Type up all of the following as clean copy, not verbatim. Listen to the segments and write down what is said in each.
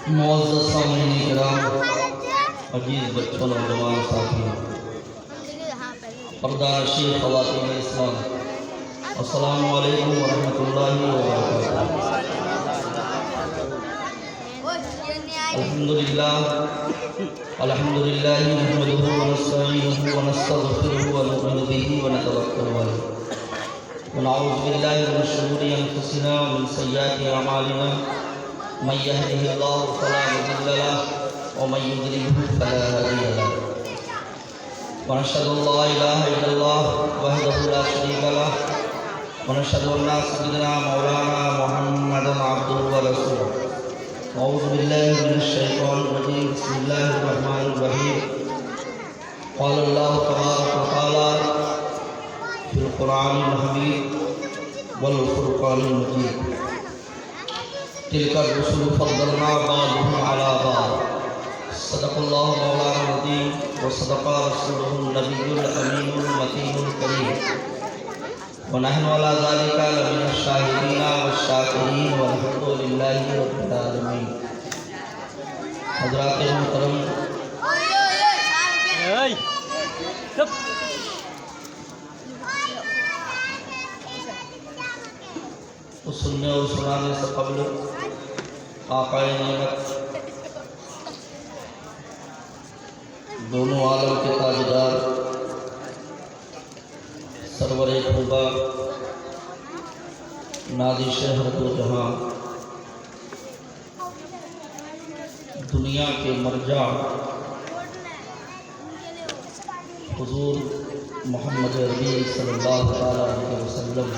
معزز سامعین کرام، عزیز بچوں نوجوان ساتھیوں، پردہ نشین خواتین اسلام، السلام علیکم ورحمۃ اللہ وبرکاتہ۔ الحمدللہ نحمده ونستعینه ونستغفره ونؤمن به ونتوکل علیہ ونعوذ باللہ من شرور انفسنا ومن سیئات اعمالنا، من يهده الله فلا مضل له ومن يضلل فلا هادي له، ونشهد ان لا اله الا الله وحده لا شريك له، ونشهد ان سيدنا مولانا محمدا عبده ورسوله۔ اعوذ باللہ من الشیطان الرجیم، بسم اللہ الرحمن الرحیم۔ قال اللہ تبارک وتعالی فی القرآن الحمید والفرقان المجید، تلک الرسل فضلنا بعضهم على بعض، صدق اللہ مولانا العظیم وصدق رسولہ النبی الامین المتین الکریم، ونحن على ذلك لمن الشاہدین والشاکرین والحمد للہ رب العالمین۔ حضرات محترم، تو سننے اور سنانے سے قبل آقا نعمت دونوں عالم کے تاجدار سرور خوبا نادی شہر دو جہاں، دنیا کے مرجع حضور محمد عربی صلی اللہ علیہ وسلم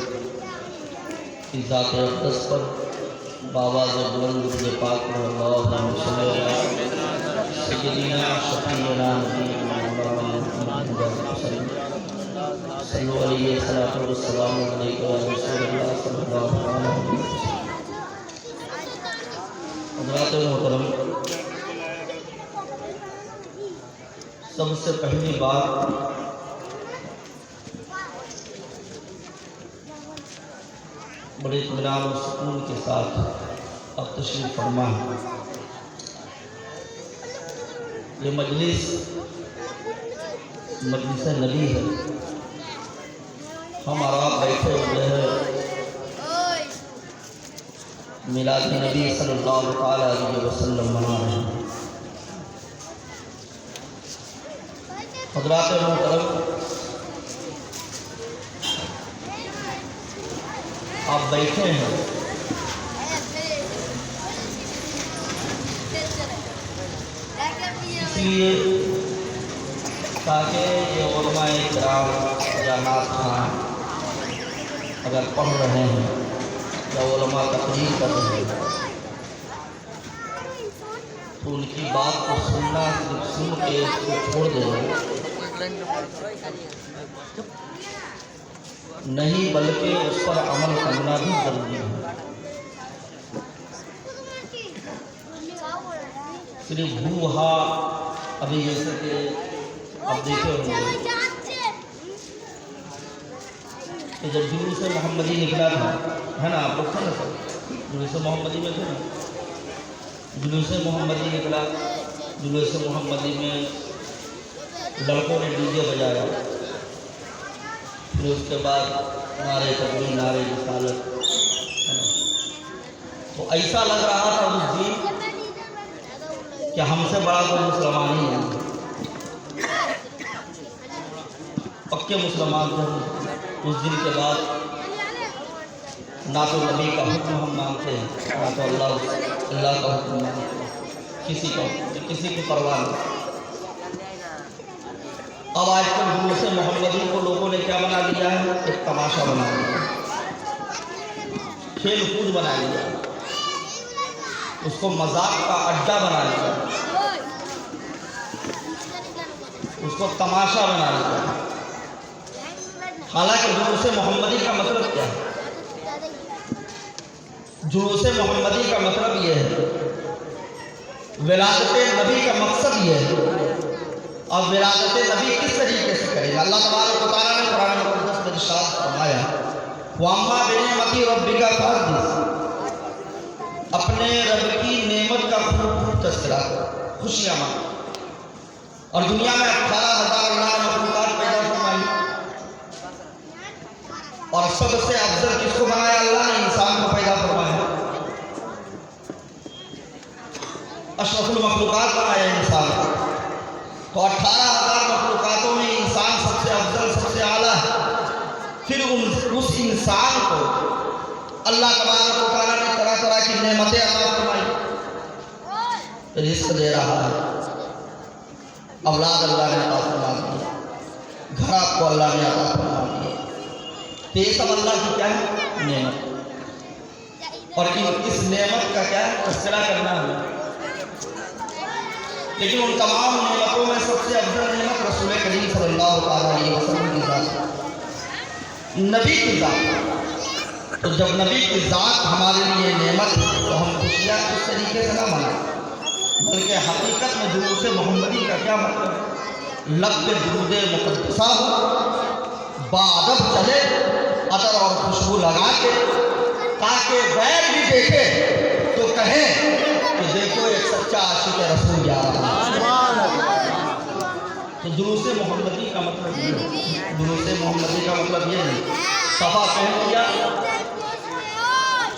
کی ذات اقدس پر بآواز بلند درود پاک میں اللہم صل علی سیدنا شفیعنا نبینا مولانا محمد وسلم، صلو علیہ الصلوۃ والسلام علیک یا رسول اللہ صلی اللہ علیہ وسلم۔ حضرات محترم، سب سے پہلی بات بڑے اطمینان و سکون کے ساتھ اب تشریف فرما ہے۔ یہ مجلس نبی ہے، ہم اور آپ بیٹھے ہوئے ہیں میلاد نبی صلی اللہ علیہ وسلم منا رہے ہیں۔ حضرات محترم، آپ بیٹھے ہیں اس لیے تاکہ یہ علماء کرام یا نعت خواں اگر پڑھ رہے ہیں یا علماء تقریر کر رہے ہیں تو ان کی بات کو سننا صرف سن کے اس کو چھوڑ دینا نہیں بلکہ اس پر عمل کرنا بھی ضروری ہے۔ صرف ہو ہا ابھی جیسے کہ اب دیکھے ہوں گے کہ جب جلوس محمدی نکلا تھا، ہے نا، آپ لوگ تھے نا سب جلوس محمدی میں تھے نا، جلوس محمدی نکلا، جلوس محمدی میں لڑکوں نے ڈی جے بجایا، پھر اس کے بعد نعرے تکبیر، نعرے رسالت، ہے نا، تو ایسا لگ رہا تھا اس دن کہ ہم سے بڑا تو مسلمان ہی ہے، پکے مسلمان تھے۔ اس دن کے بعد نہ تو نبی کا حکم ہم مانتے ہیں، نہ تو اللہ کا حکم مانتے ہیں، کسی کی پرواہ نہیں۔ اب آج کل جلوس محمدی کو لوگوں نے کیا بنا لیا ہے؟ ایک تماشا بنا لیا، کھیل کود بنا لیا، اس کو مذاق کا اڈا بنا لیا، اس کو تماشا بنا لیا۔ حالانکہ جلوس محمدی کا مطلب کیا ہے؟ جلوس محمدی کا مطلب یہ ہے، ولادت نبی کا مقصد یہ ہے، اور ولادت نبی کس طریقے سے کرے گا؟ اللہ تبارک و تعالیٰ نے قرآن مقدس میں ارشاد فرمایا، وَأَمَّا بِنِعْمَتِ رَبِّكَ فَحَدِّثْ، اپنے رب کی نعمت کا خوب تذکرہ کرو، خوشیاں مانو۔ اور دنیا میں 18,000 اللہ نے مخلوقات پیدا فرمائی، اور سب سے افضل کس کو بنایا؟ اللہ نے انسان کو پیدا فرمایا، اشرف المخلوقات بنایا انسان کو۔ تو 18,000 مخلوقاتوں میں انسان سب سے افضل، سب سے اعلیٰ ہے۔ پھر اس انسان کو اللہ تبارک و تعالیٰ نے طرح طرح کی نعمتیں عطا فرمائی، رزق دے رہا ہے، اولاد اللہ نے عطا فرما دی، گھر آپ کو اللہ نے عطا فرما دی۔ تو یہ سب اللہ کی کیا ہے؟ نعمت، اور اس نعمت کا کیا ہے؟ تذکرہ کرنا ہے۔ لیکن ان تمام نعمتوں میں سب سے افضل نعمت رسول کریم صلی اللہ علیہ وسلم کی ذات، نبی کی ذات۔ تو جب نبی کی ذات ہمارے لیے نعمت ہے تو ہم خوشیاں اس طریقے سے نہ منائیں، بلکہ حقیقت میں جلوس محمدی کا کیا مطلب ہے؟ لب پہ درود مقدسہ ہو، باادب چلے، عطر اور خوشبو لگا کے، تاکہ غیر بھی دیکھے تو کہیں کہ دیکھو ایک سچا عاشق رسول جا رہا ہے۔ تو جلوس محمدی کا مطلب یہ ہے، جلوس محمدی کا مطلب یہ نہیں صفا پہن لیا،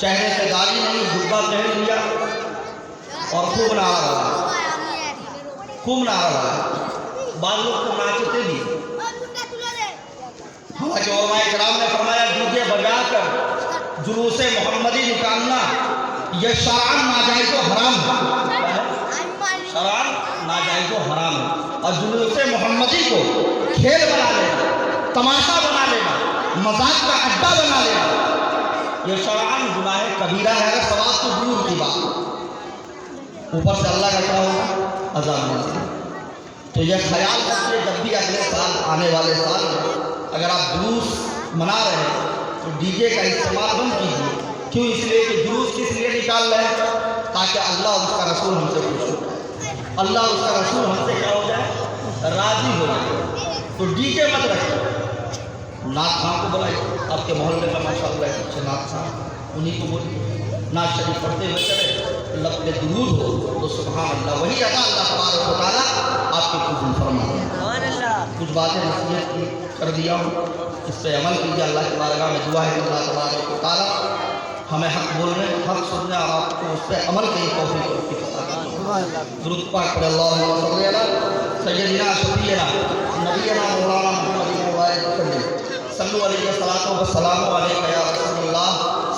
چہرے پہ داڑھی نہیں، جبہ پہن لیا اور خوب نعرہ لگایا، خوب نعرہ لگایا۔ بعض لوگ تو ناچتے بھی، حالانکہ علماء کرام نے فرمایا ڈی جے بجا کر جلوس محمدی نکالنا یہ شرعاً ناجائز و حرام ہے، شرعاً ناجائز و حرام ہے۔ اور جلوس محمدی کو کھیل بنا لینا، تماشا بنا لینا، مذاق کا اڈا بنا لینا، یہ شرعاً گناہ کبیرہ ہے، اگر ثواب تو دور کی بات، اوپر سے اللہ کا کیا ہوگا؟ عذاب نازل۔ تو یہ خیال رکھیے جب بھی اگلے سال، آنے والے سال میں اگر آپ جلوس منا رہے ہیں تو ڈی جے کا استعمال بند کیجیے۔ کیوں؟ اس لیے کہ جلوس کس لیے نکال رہے ہیں؟ تاکہ اللہ اور اس کا رسول ہم سے خوش ہو جائے، اللہ اور اس کا رسول ہم سے کیا ہو جائے؟ راضی ہو جائے۔ تو ڈی جے مت رکھیے، نعت خواں کو بلائیے، آپ کے محلے میں ماشاء اللہ اچھے نعت خواں، انہیں کو بولیے، نعت شریف پڑھتے ہوئے چلے، لب پہ درود ہو تو سبحان اللہ، وہی ادا اللہ تبارک و تعالیٰ آپ کے قبول فرمائے۔ کچھ باتیں نصیحت کی کر دیا ہوں، اس پہ عمل کیجیے۔ اللہ کی بارگاہ میں دعا ہے کہ اللہ تبارک و تعالیٰ ہمیں حق بولنے، حق سننے اور آپ کو اس پہ عمل کی توفیق عطا فرمائے۔ درود پاک پڑھ اللہم صلی علی سیدنا شفیعنا نبینا مولانا محمد وسلم، صلو علیہ السلام علیکم یا رسول اللہ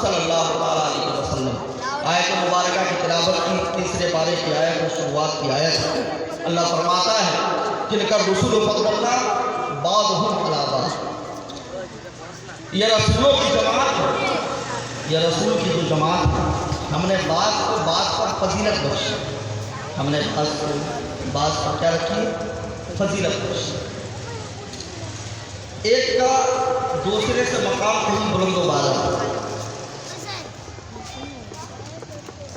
صلی اللہ علیہ وسلم۔ آیت مبارکہ کی تلاوت کی، تیسرے پارے کی آیت اور شروعات کی آیت ہے۔ اللہ فرماتا ہے جن کا رسول فضلنا بعضهم علی بعض، یہ رسولوں کی جماعت ہے، یہ رسول کی جو جماعت ہے، ہم نے بعض کو بعض پر فضیلت بخشی، ہم نے بعض کو بعض پر کیا رکھی؟ فضیلت بخشی۔ ایک کا دوسرے سے مقام کہیں بلند و بالا ہے۔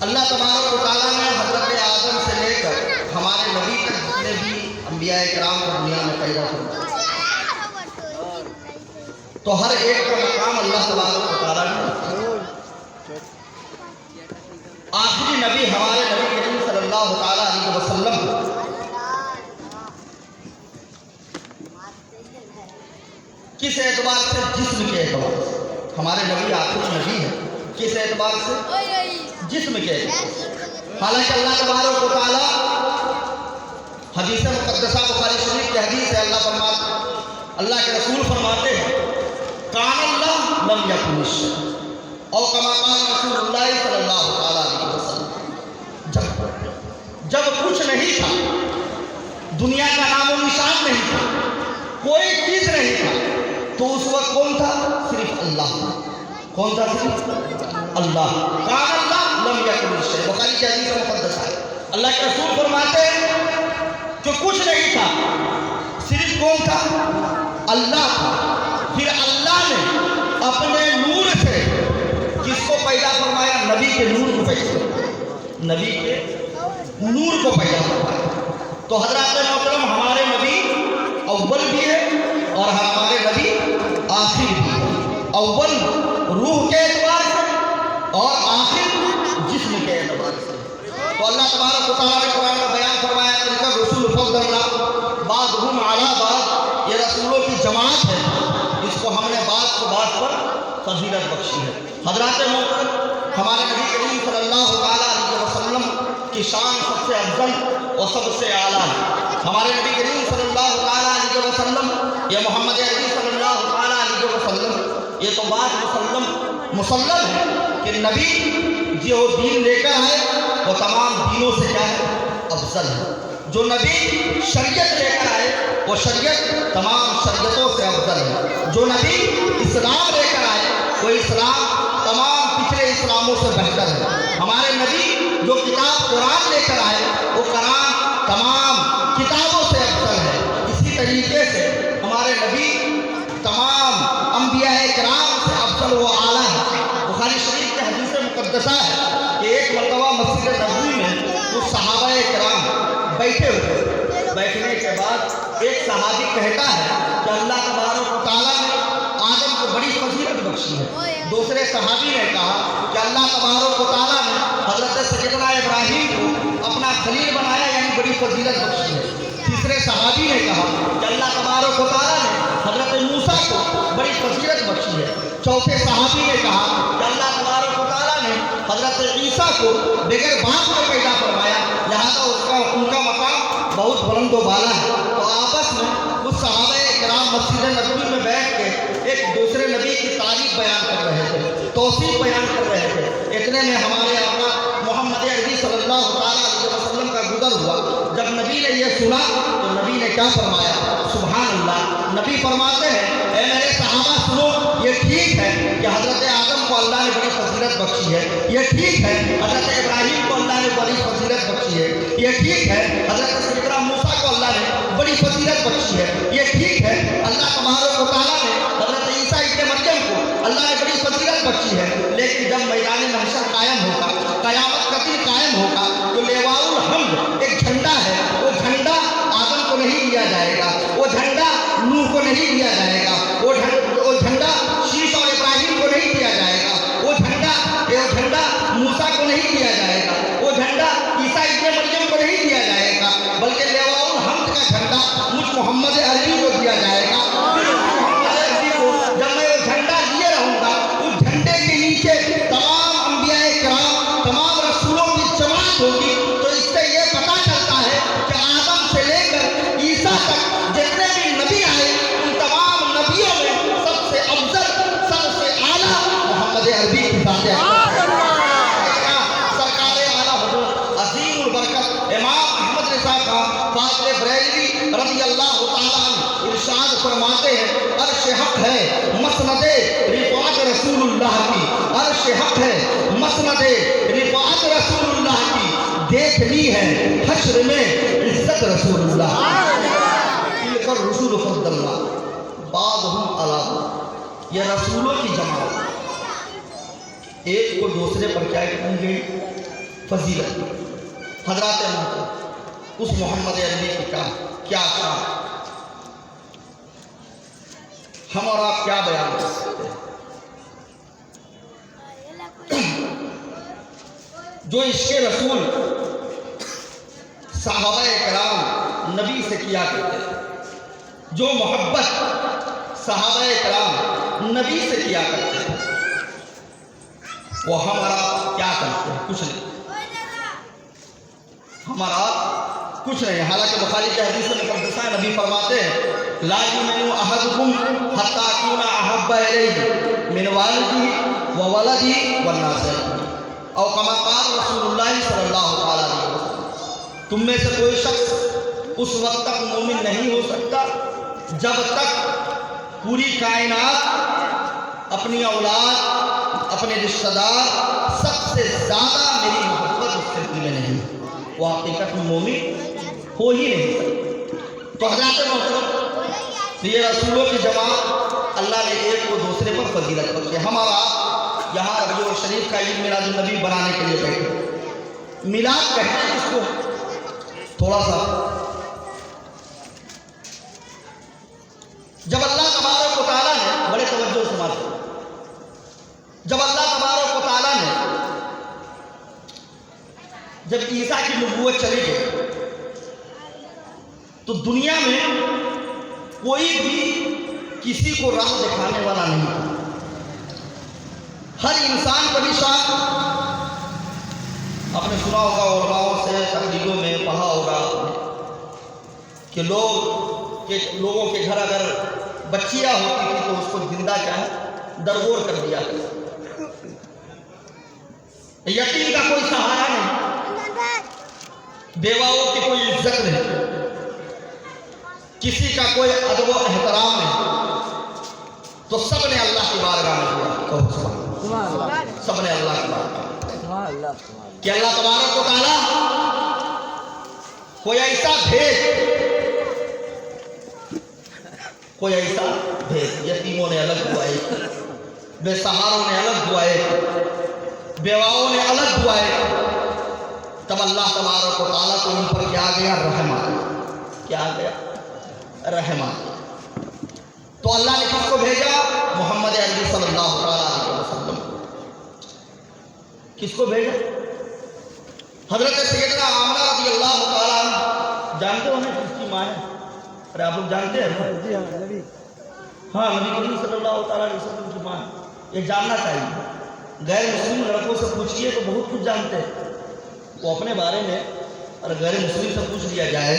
اللہ تبارک و تعالیٰ نے حضرت آدم سے لے کر ہمارے نبی تک جتنے بھی انبیاء کرام کو دنیا میں پیدا فرمایا، تو ہر ایک کا مقام اللہ تبارک و تعالیٰ نے رکھا۔ آخری نبی ہمارے نبی کریم صلی اللہ تعالیٰ علیہ وسلم کس اعتبار سے؟ جسم کے اعتبار سے ہمارے نبی آخری نبی ہے۔ کس اعتبار سے؟ جسم کے اعتبار سے۔ حالانکہ اللہ تبارک و تعالیٰ حدیث مقدسہ بخاری شریف کی حدیث ہے، اللہ کے رسول فرماتے ہیں کان اللہ لم یکن الشیء او کما قال رسول اللہ صلی اللہ تعالیٰ علیہ وسلم۔ جب کچھ نہیں تھا، دنیا کا نام و نشان نہیں تھا، کوئی چیز نہیں تھا، تو اس وقت کون تھا؟ صرف اللہ۔ کون تھا؟ صرف اللہ۔ کان اللہ لم یکن الشیء، بخاری کی حدیث مقدسہ ہے۔ اللہ کے رسول فرماتے ہیں کہ کچھ نہیں تھا، صرف کون تھا؟ اللہ تھا۔ پھر اللہ نے اپنے نور سے کس کو پیدا فرمایا؟ نبی کے نور کو پیدا فرمایا، نبی کے نور کو پیدا فرمایا۔ تو حضرات محترم ہمارے نبی اول بھی ہے اور ہمارے نبی آخر بھی ہے۔ اول روح کے اعتبار سے اور آخر जिस्म के एतबार से। तो अल्लाह तबारक व तआला ने कुरान में बयान फरमाया तिलका रसूल फज़लना बादहुम अला बाद, ये रसूलों की जमात है, इसको हमने बाद को बाद पर फजीलत बख्शी है। हज़रात मोहतरम, हमारे नबी करीम सल्लल्लाहु अलैहि वसल्लम की शान सबसे अफजल और सबसे आला है। हमारे नबी करीम सल्लल्लाहु अलैहि वसल्लम, ये मोहम्मद अरबी सल्लल्लाहु अलैहि वसल्लम, ये तो बात मुसल्लम है कि नबी जो दीन लेकर आए वो तमाम दीनों से क्या है, अफजल है। जो नबी शरीयत लेकर आए वो शरीयत तमाम शरीयतों से अफजल है। जो नबी इस्लाम लेकर आए वो इस्लाम तमाम पिछले इस्लामों से बेहतर है। हमारे नबी जो किताब कुरान लेकर आए वो कुरान तमाम किताबों से अफजल है। इसी तरीके से हमारे नबी तमाम अंबिया किराम से अफजल व आला है। बुखारी शरीफ के हदीस मुक़द्दसा है कि एक मरतबा मस्जिद नबवी में कुछ सहाबा किराम बैठे हुए, बैठने के बाद एक सहाबी कहता है कि अल्लाह तबारक व तआला ने आदम को बड़ी फजीलत बख्शी है। दूसरे सहाबी ने कहा कि अल्लाह तबारक व तआला ने हज़रत सैयदना इब्राहीम को अपना खलील बनाया, यानी बड़ी फजीलत बख्शी है। तीसरे सहाबी ने कहा कि अल्लाह तबारक व तआला ने हज़रत मूसा को बड़ी फजीलत बख्शी है। चौथे सहाबी ने कहा कि अल्लाह तबारक व तआला ने हज़रत ईसा को बगैर बाप में पैदा फरमाया, लिहाजा उनका मकाम बहुत बुलंद व बाला है। तो आपस में कुछ सहाबा किराम मस्जिद नबवी में बैठ के एक दूसरे नबी की तारीफ बयान कर रहे थे, तौसीफ बयान कर रहे थे। इतने में हमारे आका मोहम्मद अरबी सल्लल्लाहु अलैहि वसल्लम का गुजर हुआ। जब नबी ने यह सुना तो नबी ने क्या फरमाया, सुभान अल्लाह। नबी फरमाते हैं, ए मेरे सहाबा सुनो, ये ठीक है कि हज़रत आदम को अल्लाह ने बड़ी फजीलत बख्शी है, ये ठीक है हज़रत इब्राहीम को अल्लाह ने बड़ी फजीलत बख्शी है, ये ठीक है हज़रत सैयदना मूसा को अल्लाह ने बड़ी फजीलत बख्शी है, ये ठीक है अल्लाह तबारक व तआला ने हज़रत ईसा इब्न मरियम को अल्लाह ने बड़ी फजीलत बख्शी है। लेकिन जब मैदान महशर कायम होगा, क़यामत का दिन कायम होगा, तो लेवाउल हम्द एक झंडा है, वो झंडा आदम को नहीं दिया जाएगा, वो झंडा नूह को नहीं दिया जाएगा, वो झंडा शीश और इब्राहिम को नहीं दिया जाएगा, वो झंडा मूसा को नहीं दिया जाएगा, वो झंडा ईसा इब्न मरियम को नहीं दिया जाएगा, बल्कि लेवाउल हम्द का झंडा मुझ मोहम्मद अरबी को दिया जाएगा। जब मैं वो झंडा लिए रहूँगा, उस झंडे के नीचे तमाम अंबिया किराम, तमाम रसूलों की जमात होगी। तो इससे ये पता चलता है कि आदम से लेकर ईसा तक जितने भी नबी आए, उन तमाम नबियों में सबसे अफजल, सबसे आला मोहम्मद अरबी की बात है। सरकारे आला हुजूर अजीमुल बरकत इमाम अहमद रिज़ा खान फाज़िल बरेलवी रज़ी अल्लाह तआला अन्हु इरशाद फरमाते हैं, अर्श हक है मसनदे रिफ़ात रसूलुल्लाह की, अर्श हक है मसनदे रिफ़ात रसूलुल्लाह की, देखनी है हश्र में इज्जत रसूलुल्लाह। तिलकर रसूल फज़लना बादहुम अला, ये रसूलों की जमात एक को दूसरे पर क्या की गई, फजीलत। हज़रात उस मोहम्मद अरबी की क्या शान, हम और आप क्या बयान कर सकते हैं। जो इश्क़ रसूल सहाबा किराम नबी से किया करते थे, जो मोहब्बत सहाबा किराम नबी से किया करते थे, वो हमारा क्या करते हैं, कुछ नहीं, हमारा कुछ नहीं। हालांकि बुखारी के हदीस में मुक़द्दसा नबी फरमाते हैं, ला युमिनु अहदुकुम हत्ता अकूना अहब्बा इलैहि मिन वालिदिही व वलदिही वन नास औ कमा क़ाल रसूलुल्लाह सल्लल्लाहु अलैहि वसल्लम। तुम में से कोई शख्स उस वक्त तक मोमिन नहीं हो सकता जब तक पूरी कायनात, अपनी औलाद, अपने रिश्तेदार, सबसे ज़्यादा मेरी मोहब्बत उससे दिल में नहीं, वो हकीकत में मोमिन हो ही नहीं सकता। तो हज़रात मोहतरम, ये रसूलों की जमात अल्लाह ने एक को दूसरे पर फजीलत बख्शी। हमारा यहाँ रबीउल शरीफ का ईद मिलाद नबी बनाने के लिए बैठे, मिलाद कहते हैं इसको। थोड़ा सा जब अल्लाह तबारक व तआला ने, बड़े तवज्जो से मानो, जब अल्लाह तबारक व तआला ने عیسیٰ کی نبوت چلی گئی تو دنیا میں کوئی بھی کسی کو راہ دکھانے والا نہیں تھا۔ ہر انسان پریشان، آپ نے سنا ہوگا علماء سے تقریروں میں پڑھا ہوگا کہ لوگوں کے گھر اگر بچیاں ہوتی تھی تو اس کو زندہ کیا ہے درگور کر دیا، یتیم کا کوئی سہارا نہیں، بیواؤں کی کوئی عزت نہیں، کسی کا کوئی ادب و احترام نہیں، تو سب نے اللہ کی بارگاہ میں دعا، سب نے اللہ کی بارگاہ میں کہ اللہ تبارک و تعالیٰ کوئی ایسا بھیج، یتیموں نے الگ دعائیں، بے سہاروں نے الگ دعائیں، بیواؤں نے الگ دعائیں، تب اللہ تبارک و تعالیٰ کو ان پر کیا گیا رحمت، کیا گیا رحمت۔ تو اللہ نے کس کو بھیجا؟ محمد عربی صلی اللہ علیہ وسلم۔ کس کو بھیجا؟ حضرت سیدنا آمنہ رضی اللہ تعالیٰ عنہ، جانتے ہو نا کس کی ماں ہے؟ ارے آپ لوگ جانتے ہیں؟ جی ہاں نبی، ہاں نبی کریم صلی اللہ تعالیٰ علیہ وسلم کی ماں ہے۔ یہ جاننا چاہیے، غیر مسلم لڑکوں سے پوچھئے تو بہت کچھ جانتے ہیں وہ اپنے بارے میں، اور غیر مسلم سے پوچھ لیا جائے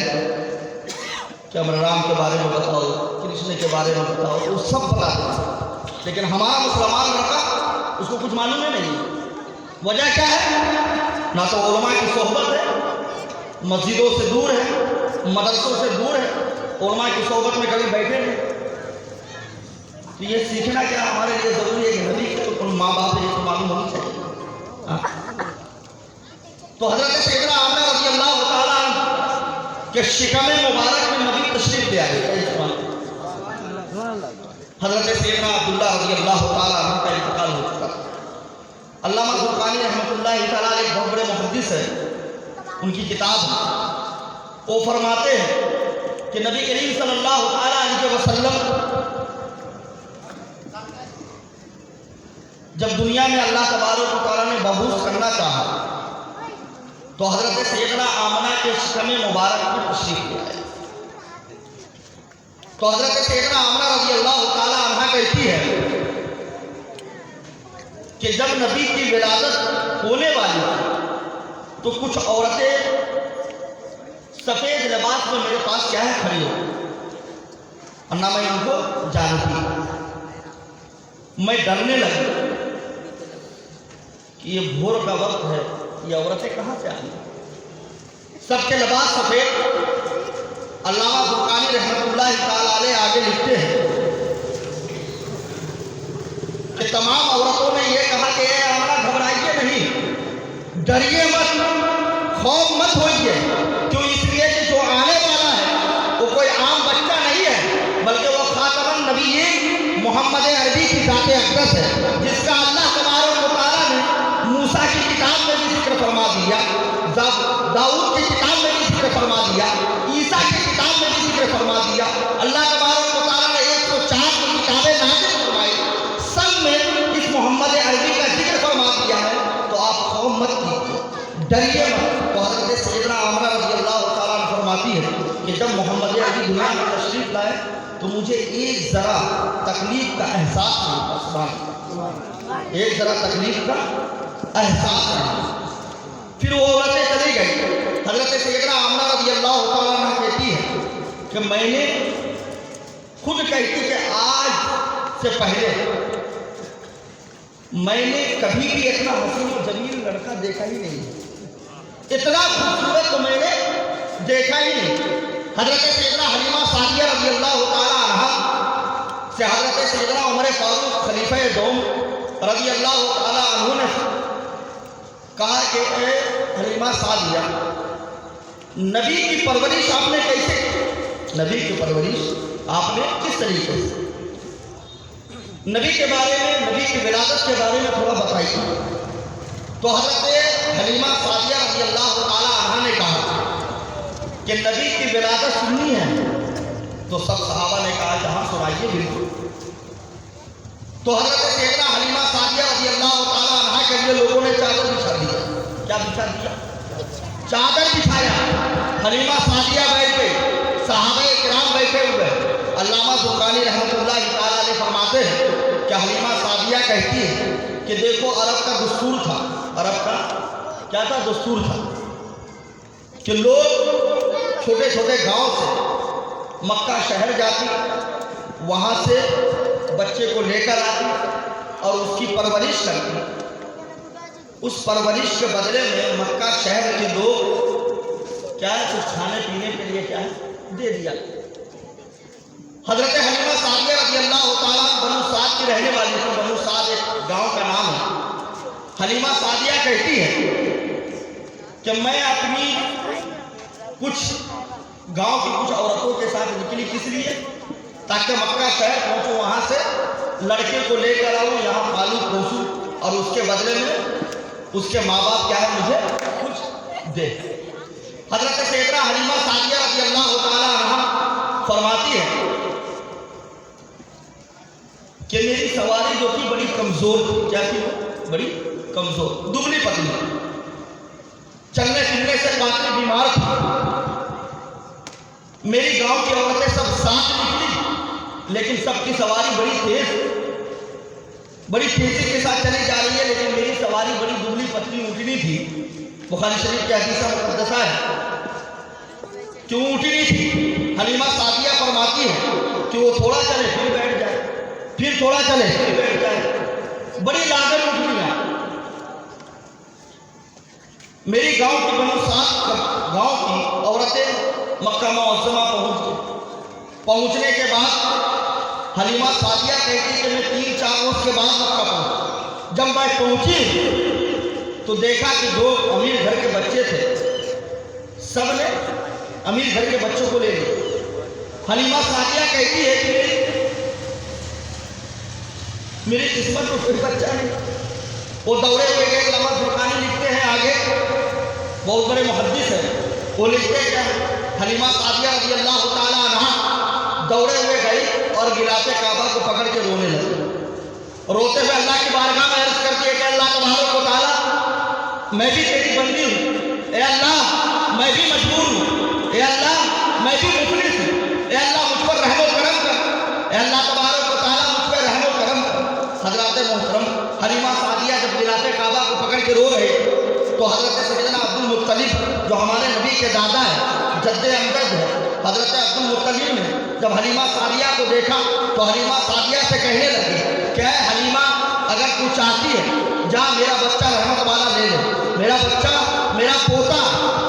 کہ ہمارے رام کے بارے میں بتاؤ، کرشن کے بارے میں بتاؤ، وہ سب بتاتے ہیں، لیکن ہمارا مسلمان لڑکا اس کو کچھ معلوم ہی نہیں۔ وجہ کیا ہے؟ نہ تو علماء کی صحبت ہے، مسجدوں سے دور ہے، مدرسوں سے دور ہے، علماء کی صحبت میں کبھی بیٹھے نہیں۔ تو یہ سیکھنا کیا ہمارے لیے ضروری ہے کہ نبی کے تو ماں باپ ہے، یہ تو معلوم ہونی چاہیے۔ تو حضرت سیدنا آمنہ رضی اللہ تعالیٰ عنہ کہ شکم مبارک میں نبی تشریف لے آئے، حضرت سیدنا عبداللہ رضی اللہ تعالیٰ عنہ کا انتقال ہو چکا۔ علامہ زرقانی رحمۃ اللہ تعالیٰ ایک بہت بڑے محدث ہے، ان کی کتاب ہے، وہ فرماتے ہیں کہ نبی کریم صلی اللہ تعالیٰ علیہ وسلم جب دنیا میں اللہ تبارک و تعالیٰ نے مبعوث کرنا چاہا تو حضرت سیدنا آمنہ کے شکم مبارک میں تشریف لے آئے۔ تو حضرت سیدنا آمنہ رضی اللہ تعالیٰ عنہ کہتی ہے کہ جب نبی کی ولادت ہونے والی تھی تو کچھ عورتیں سفید لباس میں میرے پاس کیا ہے کھڑی ہو، اور نہ میں ان کو جانتی، میں ڈرنے لگی کہ یہ بھور کا وقت ہے، یہ عورتیں کہاں سے آئی، سب کے لباس سفید۔ علامہ زرقانی رحمۃ اللہ تعالیٰ علیہ آگے لکھتے ہیں کہ تمام عورتوں نے یہ کہا کہ اے آمنہ گھبرائیے نہیں، ڈریے مت، خوف مت ہوئیے، کیوں؟ اس لیے کہ جو آنے والا ہے وہ کوئی عام بچہ نہیں ہے، بلکہ وہ خاتم النبیین محمد عربی کی ذات اقدس ہے، جس کا اللہ تبارک و تعالیٰ نے موسیٰ کی کتاب میں بھی ذکر فرما دیا، داؤد کی کتاب میں بھی ذکر فرما دیا، عیسیٰ کی کتاب میں بھی ذکر فرما دیا۔ اللہ تبارک و تعالیٰ نے 104 کتابیں نازل فرمائی، سب میں اس محمد عربی کا ذکر فرما دیا ہے، تو آپ خوف مت کیجیے، ڈریے مت۔ تو حضرت سیدنا آمنہ رضی اللہ تعالیٰ عنہ فرماتی ہے کہ جب محمد عربی دنیا میں تشریف لائے تو مجھے ایک ذرا تکلیف کا احساس نہیں، ایک ذرا تکلیف کا احساس نہیں۔ پھر وہ عورتیں چلی گئی۔ حضرت سیدنا آمنہ رضی اللہ تعالیٰ عنہ کہتی ہے کہ میں نے خود کہتی کہ آج سے پہلے میں نے کبھی بھی اتنا حسین و جمیل لڑکا دیکھا ہی نہیں، اتنا خوبصورت تو میں نے دیکھا ہی نہیں۔ حضرت سیدنا حلیمہ سعدیہ رضی اللہ تعالیٰ عنہ سے حضرت سیدنا عمر فاروق خلیفہ دوم رضی اللہ تعالیٰ عنہ نے کہا کہ اے حلیمہ سعدیہ، نبی کی پرورش آپ نے کیسے کی؟ نبی کی پرورش آپ نے کس طریقے سے؟ نبی کے بارے میں، نبی کی ولادت کے بارے میں تھوڑا بتائیے۔ تو حضرت حلیمہ سعدیہ رضی اللہ تعالیٰ عنہ نے کہا کہ نبی کی ولادت سننی ہے؟ تو سب صحابہ نے کہا کہ ہاں سنائیے، بالکل۔ تو حضرت سیدنا حلیمہ سعدیہ رضی اللہ تعالیٰ عنہ کے لیے لوگوں نے چادر بچھا دیا۔ کیا بچھا دیا؟ चादर बिछाया, हलीमा सादिया बैठ गई, सहाबा किराम बैठे हुए। अल्लामा ज़ुरक़ानी रहमतुल्लाहि तआला अलैह फरमाते हैं कि हलीमा सादिया कहती है कि देखो अरब का दस्तूर था, अरब का क्या था, दस्तूर था कि लोग छोटे छोटे गांव से मक्का शहर जाती, वहाँ से बच्चे को लेकर आती और उसकी परवरिश करती। उस परवरिश के बदले में मक्का शहर के लोग क्या है, कुछ खाने पीने के लिए क्या है दे दिया। हजरत हलीमा सादिया रज़ियल्लाहु ताला बनु साद की रहने वाली थी, बनु साद एक गांव का नाम है। हलीमा सादिया कहती है कि मैं अपनी कुछ गांव की कुछ औरतों के साथ निकली, किस लिए, ताकि मक्का शहर पहुंचूं, वहां से लड़के को लेकर आऊं, यहाँ पालू पोसूं और उसके बदले में उसके माँ बाप क्या है मुझे कुछ दे। हजरत सैयदा हलीमा सादिया रज़ियल्लाहु ताला अन्हा फरमाती है कि मेरी सवारी जो थी बड़ी कमजोर थी, क्या थी, बड़ी कमजोर, दुबली पतली, चलने फिरने से काफी बीमार थी। मेरी गांव की औरतें सब साथ निकली, लेकिन सबकी सवारी बड़ी तेजी के साथ चली जा रही है, लेकिन मेरी सवारी बड़ी दुबली पतली ऊँटनी थी। बुखारी शरीफ के हदीस मुक़द्दसा है कि ऊँटनी थी। हलीमा सादिया फरमाती है कि वो थोड़ा चले फिर बैठ जाए, फिर थोड़ा चले फिर बैठ जाए, बड़ी लागत ऊँटनी है। मेरी गांव की बनु साद गांव की औरतें मक्का मुअज़्ज़मा पहुंचने के बाद हलीमा सादिया कहती कि मैं 3-4 रोज के बाद मक्का पहुंची। जब मैं पहुंची तो देखा कि जो अमीर घर के बच्चे थे सब ने अमीर घर के बच्चों को ले लिया। हलीमा सादिया कहती है कि मेरी किस्मत में कोई बच्चा नहीं। वो दौड़े हुए गए, अल्लामा ज़ुरक़ानी लिखते हैं आगे, बहुत बड़े मुहद्दिस हैं, वो लिखते हैं क्या, हलीमा सादिया रज़ियल्लाहु ताला अन्हा दौड़े हुए गई और गिलाते काबा को पकड़ के रोने लगे। रोते हुए अल्लाह की बारगाह में अर्ज़ करती है कि अल्लाह तबारक व तआला मैं भी तेरी बंदी हूँ, ए अल्लाह मैं भी मजबूर हूँ, ए अल्लाह मैं भी मुफलिस हूँ, ए अल्लाह मुझ पर रहम व करम कर, ए अल्लाह तबारक व तआला मुझ पर रहम व करम कर। हज़रात मोहतरम, हलीमा सादिया जब गिलाते काबा को पकड़ के रो रहे तो हज़रत सैयदना अब्दुल मुत्तलिब जो हमारे नबी के दादा है, जद्दे अमजद है, हज़रत अब्दुल मुत्तलिब ने जब हलीमा सादिया को देखा तो हलीमा सादिया से कहने लगे क्या है हलीमा, अगर तू चाहती है जा मेरा बच्चा रहमत वाला ले ले, मेरा बच्चा मेरा पोता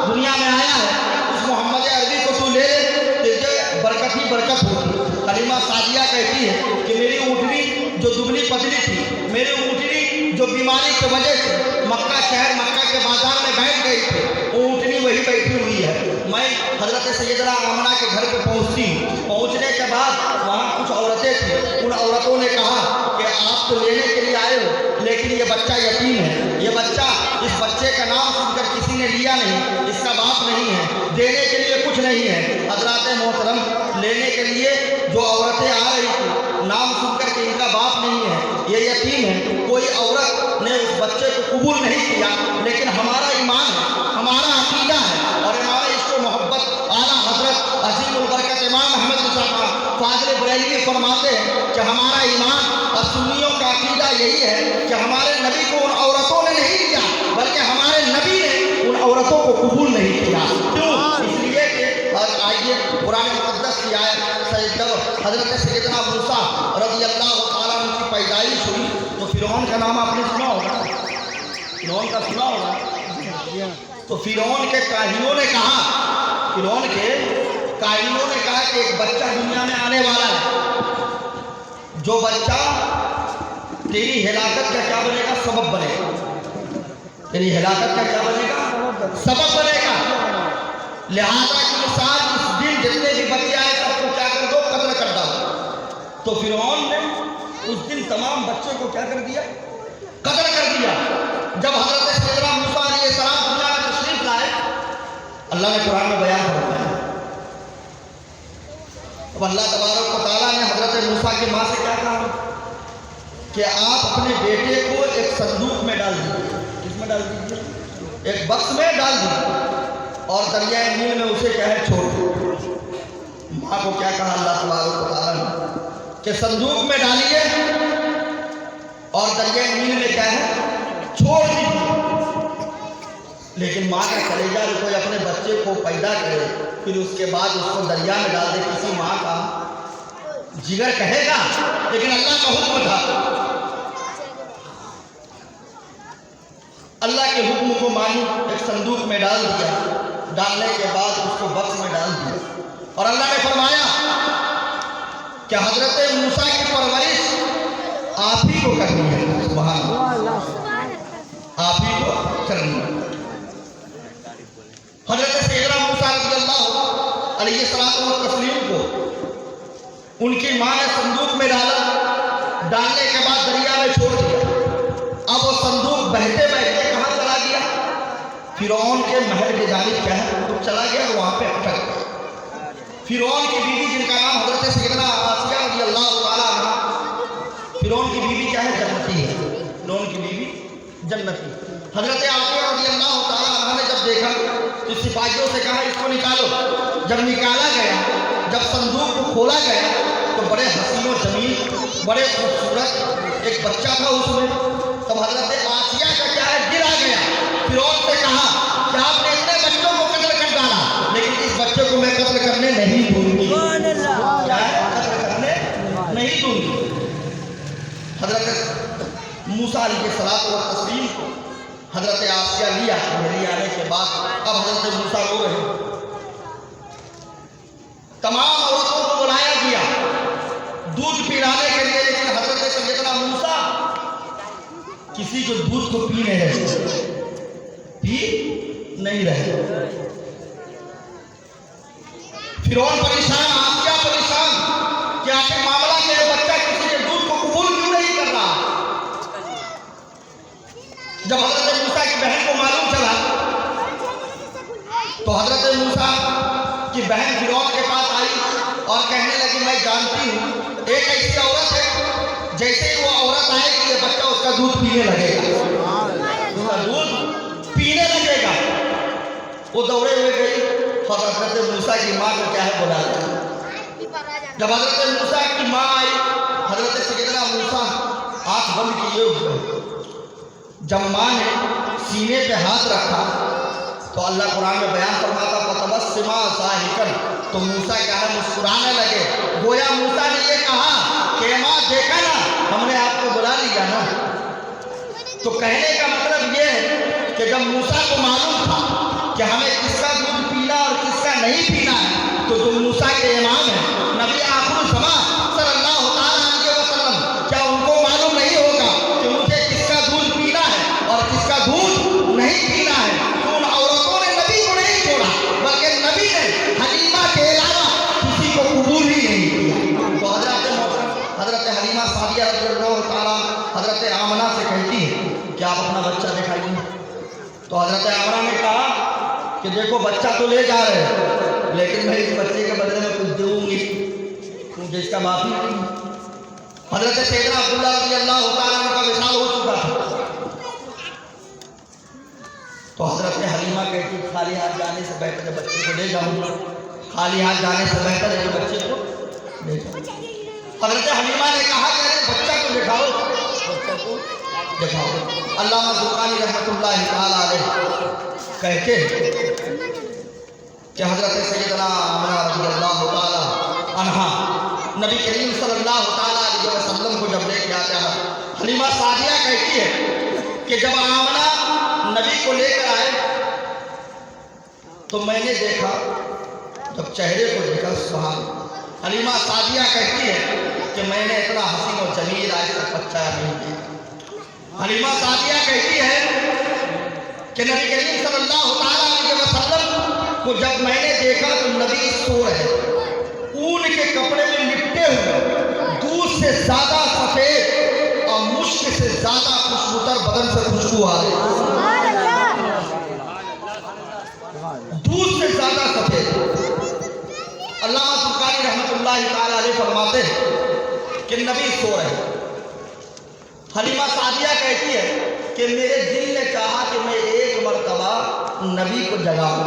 दुनिया में आया है, उस मोहम्मद अरबी को तू ले ले, तुझे बरकत ही बरकत होगी। हलीमा सादिया कहती है कि मेरी ऊँटनी जो दुबली पतली थी, मेरी ऊँटनी जो बीमारी की वजह से मक्का शहर मक्का के बाजार में बैठ गई थी, वो ऊँटनी वही बैठी हुई है। मैं हज़रत सैयदना आमना के घर पे पहुँचती हूँ, पहुँचने के बाद वहाँ कुछ औरतें थी, उन औरतों ने कहा कि आप तो लेने के लिए आए हो, लेकिन ये बच्चा यतीम है, ये बच्चा, इस बच्चे का नाम सुनकर किसी ने लिया नहीं, इसका बाप नहीं है, देने के लिए कुछ नहीं है। हज़रात मोहतरम, लेने के लिए जो औरतें आ रही थी नाम सुनकर के इनका बाप नहीं है, ये यतीम है, कोई औरत ने उस बच्चे को कबूल नहीं किया, लेकिन हमारा ईमान है, हमारा अकीदा है और हमारा इश्क़ मोहब्बत आला हज़रत अज़ीमुल बरकत इमाम अहमद रज़ा खां फ़ाज़िल बरेलवी फरमाते हैं कि हमारा ईमान और सुन्नियों का अकीदा यही है कि हमारे नबी को उन औरतों ने नहीं लिया, बल्कि हमारे नबी ने उन औरतों को कबूल नहीं किया। क्यों? इसलिए कि आइए कुरान मुक़द्दस की आयत, हज़रत सैयदना मूसा रज़ियल्लाहु ताला अन्हु की पैदाइश हुई तो फ़िरौन का नाम आपने सुना होगा, फ़िरौन का सुना होगा। तो फ़िरौन के काहिनों ने कहा, फ़िरौन के काहिनों ने कहा कि एक बच्चा दुनिया में आने वाला है, जो बच्चा तेरी हिलाकत का क्या बनेगा, सबब बनेगा, तेरी हिलाकत का क्या बनेगा, सबब बनेगा। लिहाजा के साथ उस दिन जितने भी बच्चे आए सबको क्या कर दो, कत्ल कर दो। तो फ़िरौन ने उस दिन तमाम बच्चों को क्या कर दिया, कत्ल कर दिया। जब हज़रत सैयदना मूसा अलैहिस्सलाम दुनिया में तशरीफ लाए, अल्लाह ने कुरान में बयान फरमाया, अब अल्लाह तबारक व तआला ने हज़रत मूसा की माँ से क्या कहा कि आप अपने बेटे को एक संदूक में डाल दीजिए, किसमें डाल दीजिए, एक बक्स में डाल दीजिए। उसे क्या है छोड़ दो। माँ को क्या कहा अल्लाह तबारक व तआला ने कि संदूक में डालिए और दरिया नील में क्या है छोड़ दीजिए। लेकिन माँ का कलेजा जो कोई अपने बच्चे को पैदा करे फिर उसके बाद उसको दरिया में डाल दे, किसी माँ का जिगर कहेगा? लेकिन अल्लाह का हुक्म था, अल्लाह के हुक्म को मानी, एक संदूक में डाल दिया, डालने के बाद उसको बक्स में डाल दिया और अल्लाह ने फरमाया कि हजरत मूसा की परवरिश आप ही को करनी है, सुभान अल्लाह, आप ही को करनी है। हजरत सैयदना मूसा रज़ियल्लाहु अलैहिस्सलाम तस्लीम को उनकी माँ ने संदूक में डाला, डालने के बाद दरिया में छोड़ दिया। अब वो संदूक बहते बहते कहाँ चला गया? फिरौन के महल के जानिब क्या है तो चला गया और वहाँ पे अटक गया। फिरौन की बीवी जिनका नाम हजरत सैयदना आसिया रज़ियल्लाहु ताला अन्हा, फिरौन की बीवी क्या है? जन्नती है। फिरौन की बीवी जन्नती। हजरत आसिया रज़ियल्लाहु ताला अन्हा ने जब देखा तो सिपाहियों से कहा इसको निकालो। जब निकाला गया, जब संदूक को खोला गया तो बड़े हसीन और जमील, बड़े खूबसूरत एक बच्चा था उसमें। तब हजरत आसिया का क्या है गिर आ गया। फिरौन से कहा कि आपने इतने बच्चों को कत्ल कर डाला, लेकिन इस बच्चे को मैं कत्ल करने नहीं दूंगी। क्या है? कत्ल करने नहीं दूंगी। हजरत मूसा अलैहिस्सलाम और तस्लीम को हजरत आसिया लिया। आने के बाद अब हजरत मूसा रो रहे, तमाम औरतों को बुलाया गया दूध पिलाने के लिए, लेकिन हजरत सैयदना मूसा किसी को दूध को पी नहीं रहे। फिरौन परेशान, आसिया परेशान कि आखिर मामला क्या है, बच्चा किसी के दूध को कबूल क्यों नहीं कर रहा। जब हजरत मूसा की बहन को मालूम चला तो हजरत मूसा की बहन फिरौन के पास आई और कहने लगी मैं जानती हूँ एक ऐसी औरत है, जैसे ही वो औरत आएगी ये बच्चा उसका दूध पीने लगेगा, उसका दूध पीने लगेगा। वो दौड़े हुए गई और हजरत मूसा की माँ को क्या है बुला लिया। जब हजरत मूसा की माँ आई, हजरत सैयदना मूसा आंख बंद किए हुए, जब माँ ने सीने पे हाथ रखा तो अल्लाह कुरान में बयान फरमाता फतबस्समा साहिकन, तो मूसा क्या है मुस्कुराने लगे। गोया मूसा ने ये कहा कि माँ देखा ना हमने आपको बुला लिया ना। तो कहने का मतलब ये है कि जब मूसा को मालूम था कि हमें किसका दूध पीना और किसका नहीं पीना है, तो जो मूसा के इमाम है नबी आखिर ज़मां सल्लल्लाहु ताला अलैहि वसल्लम, क्या उनको मालूम नहीं होगा कि मुझे किसका दूध पीना है और किसका दूध नहीं पीना है? तो उन औरतों ने नबी को नहीं छोड़ा, बल्कि नबी ने हलीमा के अलावा किसी को कबूल ही नहीं किया। तो हजरत हलीमा सादिया रज़ियल्लाहु ताला हजरत आमना से कहती है कि आप अपना बच्चा दिखाइए। तो हजरत आमना ने कहा कि देखो बच्चा तो ले जा रहे हैं, लेकिन मैं इस बच्चे के बदले में कुछ दूंगी क्योंकि इसका बाप ही नहीं। हजरत सैयदना अब्दुल्लाह रज़ियल्लाहु ताला का विशाल हो चुका था। तो हजरत हलीमा कहती खाली हाथ जाने से बेहतर बच्चे को ले जाऊंगा, खाली हाथ जाने से बेहतर है बच्चे को ले जाऊंगा। हजरत हलीमा ने कहा कि अरे बच्चा को दिखाओ, बच्चा को दिखाओ। अल्लामा ज़ुरक़ानी रहमतुल्लाह तआला अलैह कहते कि हजरत सैयदना आमना रज़ियल्लाहु ताला अन्हा नबी करीम सल्लल्लाहु ताला अलैहि वसल्लम को जब लेके आते हैं, हलीमा सादिया कहती है कि जब आमना नबी को लेकर आए तो मैंने देखा, जब चेहरे को देखा सुभान, हलीमा सादिया कहती है कि मैंने इतना हसीन और जमील आज तक बच्चा नहीं देखा। हलीमा सादिया कहती है कि नबी करीम सल्लल्लाहु ताला अलैहि वसल्लम को जब मैंने देखा तो नबी सो रहे, ऊन के कपड़े में लिपटे हुए, दूध से ज्यादा सफेद और मुश्क से ज्यादा खुशबूदार बदन से खुशबू आ रही, दूध से ज्यादा सफेद। अल्लामा ज़ुरक़ानी रहमतुल्लाह ताला अलैह फरमाते हैं कि नबी सो रहे। हलीमा सादिया कहती है कि मेरे दिल ने चाहा कि मैं एक मरतबा नबी को जगाऊं,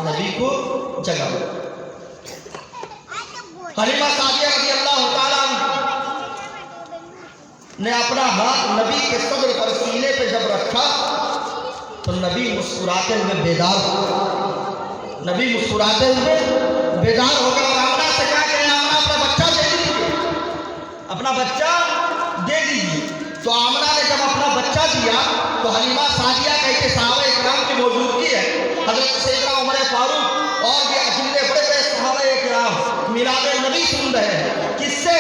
नबी को जगाओ। हलीमा सादिया रज़ी अल्लाह ताला ने अपना हाथ नबी के सदर पर सीने पे जब रखा तो नबी मुस्कुराते हुए बेदार हो गए। नबी मुस्कुराते हुए बेदार हो गए और आमना से कहा कि आमना अपना बच्चा दे दीजिए, अपना बच्चा दे दीजिए। तो आमना ने जब अपना बच्चा दिया तो हलीमा सादिया कहते सहाबा इकराम की मौजूदगी है, हजरत सैयदना उमर फारूक और भी जितने बड़े बड़े सहाबा इकराम मिलाद नबी सुन रहे हैं। किससे?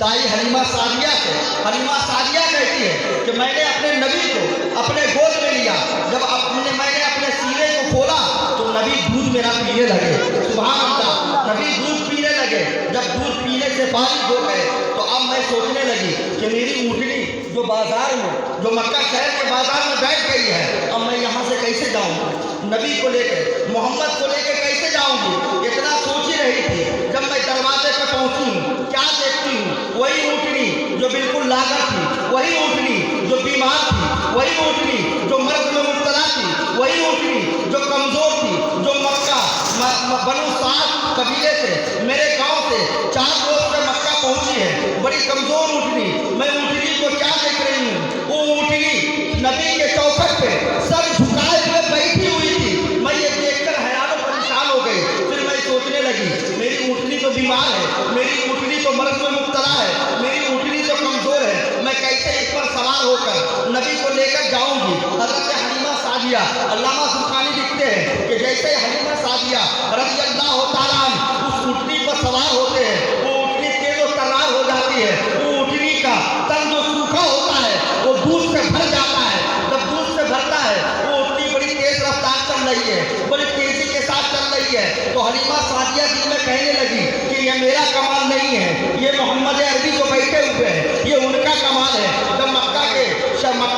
दाई हलीमा सादिया से। हलीमा सादिया कहती है कि मैंने अपने नबी को अपने गोद में लिया, जब मैंने अपने सीने को खोला तो नबी दूध मेरा पीने लगे। सुभान अल्लाह, नबी दूध पीने लगे। जब दूध पीने से फारिग हो गए तो अब मैं सोचने लगी कि मेरी ऊँटनी जो बाजार में, जो मक्का शहर के बाजार में बैठ गई है, अब मैं यहाँ से कैसे जाऊँगी? नबी को लेकर, मोहम्मद को लेकर कैसे जाऊँगी? इतना सोच ही रही थी। जब मैं दरवाजे पर पहुँची क्या देखती हूँ? वही ऊँटनी जो बिल्कुल लागर थी, वही ऊँटनी जो बीमार थी, वही ऊँटनी जो मर्द में मुब्तला थी, वही ऊँटनी जो कमज़ोर थी, जो मक्का बनु साद कबीले से, मेरे गांव से 4 रोज में मक्का पहुंची है, बड़ी कमजोर ऊँटनी। मैं ऊँटनी को क्या देख रही हूँ? वो ऊँटनी नबी के चौखट पे सर झुकाए हुए बैठी हुई थी। मैं ये देखकर हैरान और परेशान हो गई। फिर मैं सोचने लगी मेरी ऊँटनी तो बीमार है, मेरी ऊँटनी तो मर्द में मुब्तला है, मेरी ऊँटनी तो कमजोर है, मैं कैसे इस पर सवार होकर नबी को लेकर जाऊंगी? हज़रत हलीमा सादिया, अल्लामा सुखानी लिखते हैं कि जैसे हलीमा सादिया रज़ी अल्लाह ताला उस ऊँटनी पर सवार होते हैं, वो ऊँटनी तेज और तर्रार हो जाती है। वो ऊँटनी का तन जो सूखा होता है वो दूध से भर जाता है। जब दूध से भरता है वो ऊँटनी बड़ी तेज रफ्तार चल रही है, बड़ी तेजी के साथ चल रही है। तो हलीमा सादिया दिल में कहने लगी कि ये मेरा कमाल नहीं है, ये मोहम्मद अरबी जो बैठे हुए हैं